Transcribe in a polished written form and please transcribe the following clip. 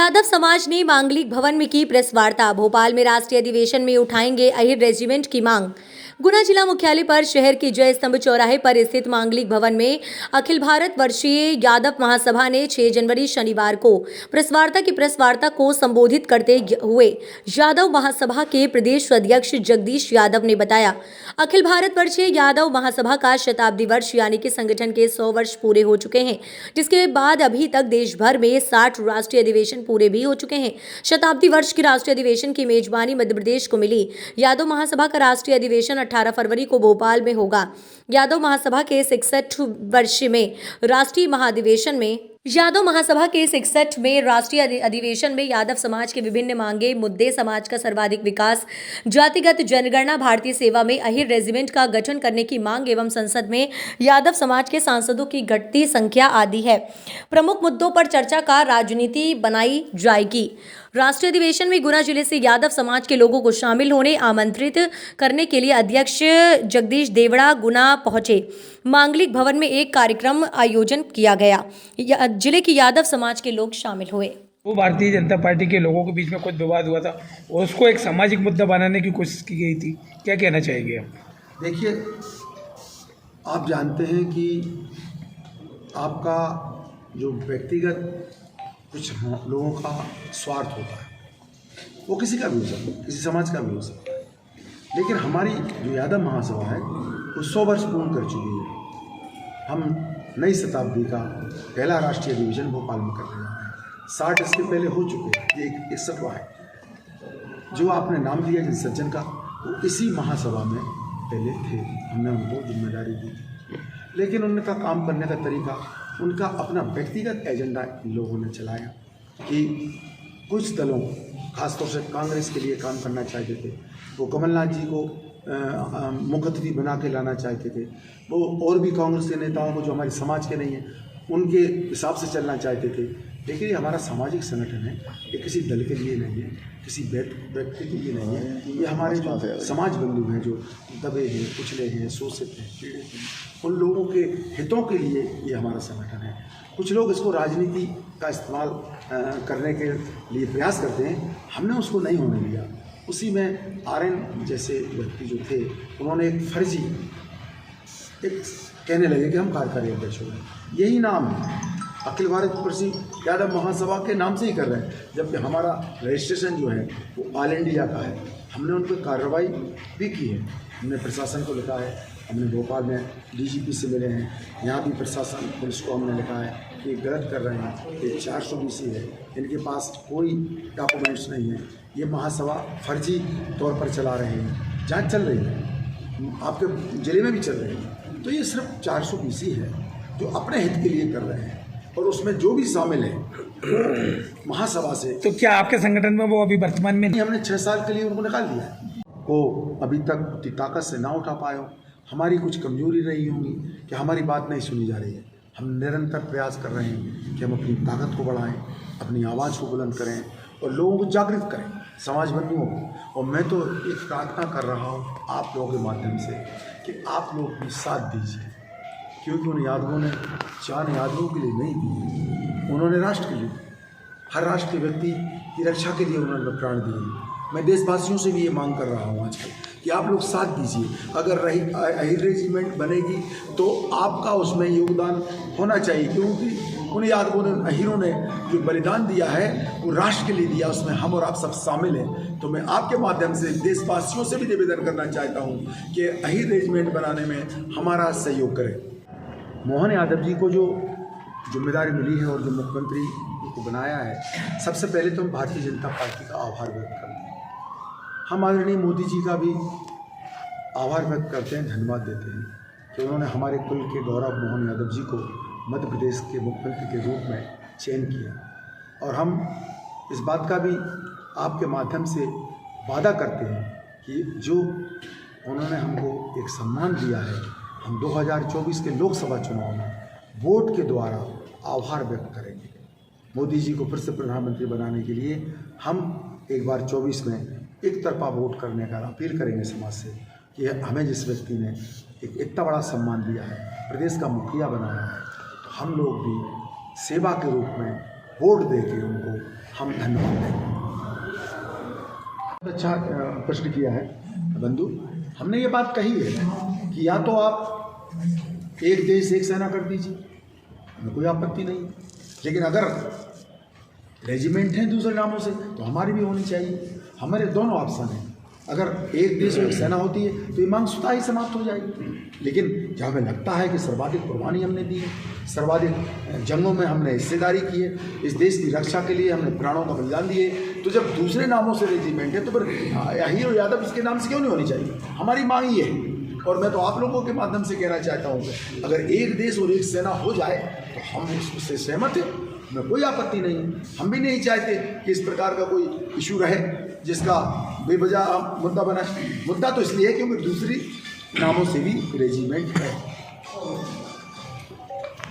यादव समाज ने मांगलिक भवन में की प्रेस वार्ता। भोपाल में राष्ट्रीय अधिवेशन में उठाएंगे अहिर रेजिमेंट की मांग। गुना जिला मुख्यालय पर शहर के जय स्तंभ चौराहे पर स्थित मांगलिक भवन में अखिल भारत वर्षीय यादव महासभा ने 6 जनवरी शनिवार को प्रेस वार्ता को संबोधित करते हुए यादव महासभा के प्रदेश अध्यक्ष जगदीश यादव ने बताया, अखिल भारत वर्षीय यादव महासभा का शताब्दी वर्ष यानी कि संगठन के 100 वर्ष पूरे हो चुके हैं, जिसके बाद अभी तक देश भर में 60 राष्ट्रीय अधिवेशन पूरे भी हो चुके हैं। शताब्दी वर्ष के राष्ट्रीय अधिवेशन की मेजबानी मध्य प्रदेश को मिली। यादव महासभा का राष्ट्रीय अधिवेशन 18 फरवरी को भोपाल में होगा। यादव महासभा के 61 वर्ष में राष्ट्रीय महाधिवेशन में राष्ट्रीय अधिवेशन में यादव समाज के विभिन्न मांगे मुद्दे, समाज का सर्वाधिक विकास, जातिगत जनगणना, भारतीय सेवा में अहिर रेजिमेंट का गठन करने की मांग एवं संसद में यादव समाज के सांसदों की घटती संख्या आदि है। प्रमुख मुद्दों पर चर्चा का राजनीति बनाई जाएगी। राष्ट्रीय अधिवेशन में गुना जिले से यादव समाज के लोगों को शामिल होने आमंत्रित करने के लिए अध्यक्ष जगदीश देवड़ा गुना पहुंचे। मांगलिक भवन में एक कार्यक्रम आयोजन किया गया। जिले की यादव समाज के लोग शामिल हुए। वो भारतीय जनता पार्टी के लोगों के बीच में कुछ विवाद हुआ था और उसको एक सामाजिक मुद्दा बनाने की कोशिश की गई थी। क्या कहना चाहेंगे आप? देखिए, आप जानते हैं कि आपका जो व्यक्तिगत कुछ लोगों का स्वार्थ होता है, वो किसी का भी हो सकता है, किसी समाज का भी हो सकता है, लेकिन हमारी जो यादव महासभा है वो 100 वर्ष पूर्ण कर चुकी है। हम नई शताब्दी का पहला राष्ट्रीय अधिवेशन भोपाल में कर रहे हैं। 60 इसके पहले हो चुके हैं, ये 61वां है। जो आपने नाम लिया जिस सज्जन का, वो इसी महासभा में पहले थे, हमने उनको जिम्मेदारी दी थी, लेकिन उनका काम करने का तरीका, उनका अपना व्यक्तिगत एजेंडा इन लोगों ने चलाया कि कुछ दलों, खासतौर से कांग्रेस के लिए काम करना चाहते थे, वो कमलनाथ जी को मुख्यमंत्री बना के लाना चाहते थे, वो और भी कांग्रेस के नेताओं को जो हमारे समाज के नहीं हैं उनके हिसाब से चलना चाहते थे। लेकिन ये हमारा सामाजिक संगठन है, ये किसी दल के लिए नहीं है, किसी व्यक्ति के लिए नहीं है। ये हमारे जो समाज बंधु हैं, जो दबे हैं, कुचले हैं, शोषित हैं, पीड़ित हैं, उन लोगों के हितों के लिए ये हमारा संगठन है। कुछ लोग इसको राजनीति का इस्तेमाल करने के लिए प्रयास करते हैं, हमने उसको नहीं होने दिया। उसी में RN जैसे व्यक्ति जो थे, उन्होंने एक फर्जी कहने लगे कि हम कार्यकारी अध्यक्ष हो गए। यही नाम अखिल भारत वर्षीय यादव महासभा के नाम से ही कर रहे हैं, जबकि हमारा रजिस्ट्रेशन जो है वो ऑल इंडिया का है। हमने उन पर कार्रवाई भी की है, हमने प्रशासन को लिखा है, हमने भोपाल में DGP से मिले हैं, यहाँ भी प्रशासन पुलिस को हमने लिखा है कि गलत कर रहे हैं, ये 420 है, इनके पास कोई डॉक्यूमेंट्स नहीं है, ये महासभा फर्जी तौर पर चला रहे हैं, जांच चल रही है, आपके ज़िले में भी चल रही है। तो ये सिर्फ 420 है जो अपने हित के लिए कर रहे हैं, और उसमें जो भी शामिल है वो महासभा से। तो क्या आपके संगठन में वो अभी वर्तमान में हमने 6 साल के लिए उनको निकाल दिया है, वो अभी तक उतनी ताकत से ना उठा पाए हो। हमारी कुछ कमजोरी रही होंगी कि हमारी बात नहीं सुनी जा रही है। हम निरंतर प्रयास कर रहे हैं कि हम अपनी ताकत को बढ़ाएं, अपनी आवाज़ को बुलंद करें और लोगों को जागृत करें, समाज बंधुओं को। और मैं तो एक प्रार्थना कर रहा हूँ आप लोगों के माध्यम से कि आप लोग भी साथ दीजिए, क्योंकि उन यादवों ने जान यादवों के लिए नहीं दी, उन्होंने राष्ट्र के लिए, हर राष्ट्र के व्यक्ति की रक्षा के लिए उन्होंने प्राण दिए। मैं देशवासियों से भी ये मांग कर रहा हूँ आजकल कि आप लोग साथ दीजिए। अगर अहिर रेजिमेंट बनेगी तो आपका उसमें योगदान होना चाहिए, क्योंकि उन यादवों ने, अहिरों ने जो बलिदान दिया है वो राष्ट्र के लिए दिया, उसमें हम और आप सब शामिल हैं। तो मैं आपके माध्यम से देशवासियों से भी निवेदन करना चाहता हूँ कि अहिर रेजिमेंट बनाने में हमारा सहयोग करें। मोहन यादव जी को जो जिम्मेदारी मिली है और जो मुख्यमंत्री को बनाया है, सबसे पहले तो हम भारतीय जनता पार्टी का आभार व्यक्त करते हैं। हम आदरणीय मोदी जी का भी आभार व्यक्त करते हैं, धन्यवाद देते हैं कि उन्होंने हमारे कुल के गौरव मोहन यादव जी को मध्य प्रदेश के मुख्यमंत्री के रूप में चयन किया। और हम इस बात का भी आपके माध्यम से वादा करते हैं कि जो उन्होंने हमको एक सम्मान दिया है, हम 2024 के लोकसभा चुनाव में वोट के द्वारा आभार व्यक्त करेंगे। मोदी जी को फिर से प्रधानमंत्री बनाने के लिए हम एक बार 24 में एक तरफा वोट करने का अपील करेंगे समाज से कि हमें जिस व्यक्ति ने एक इतना बड़ा सम्मान दिया है, प्रदेश का मुखिया बनाया है, तो हम लोग भी सेवा के रूप में वोट दे के उनको हम धन्यवाद देंगे। अच्छा प्रश्न किया है बंधु। हमने ये बात कही है कि या तो आप एक देश एक सेना कर दीजिए, हमें कोई आपत्ति नहीं, लेकिन अगर रेजिमेंट हैं दूसरे नामों से तो हमारी भी होनी चाहिए। हमारे दोनों ऑप्शन हैं। अगर एक देश और एक सेना होती है तो ये मांग स्वतः ही समाप्त हो जाएगी। लेकिन जब हमें लगता है कि सर्वाधिक कुर्बानी हमने दी है, सर्वाधिक जंगों में हमने हिस्सेदारी की है, इस देश की रक्षा के लिए हमने प्राणों का बलिदान दिए, तो जब दूसरे नामों से रेजिमेंट है तो फिर हीरो यादव इसके नाम से क्यों नहीं होनी चाहिए? हमारी मांग ये है। और मैं तो आप लोगों के माध्यम से कहना चाहता हूँ कि अगर एक देश और एक सेना हो जाए तो हम उससे सहमत हैं, हमें कोई आपत्ति नहीं है। हम भी नहीं चाहते कि इस प्रकार का कोई इशू रहे जिसका बेवजह मुद्दा बना। मुद्दा तो इसलिए है क्योंकि दूसरी नामों से भी रेजिमेंट है।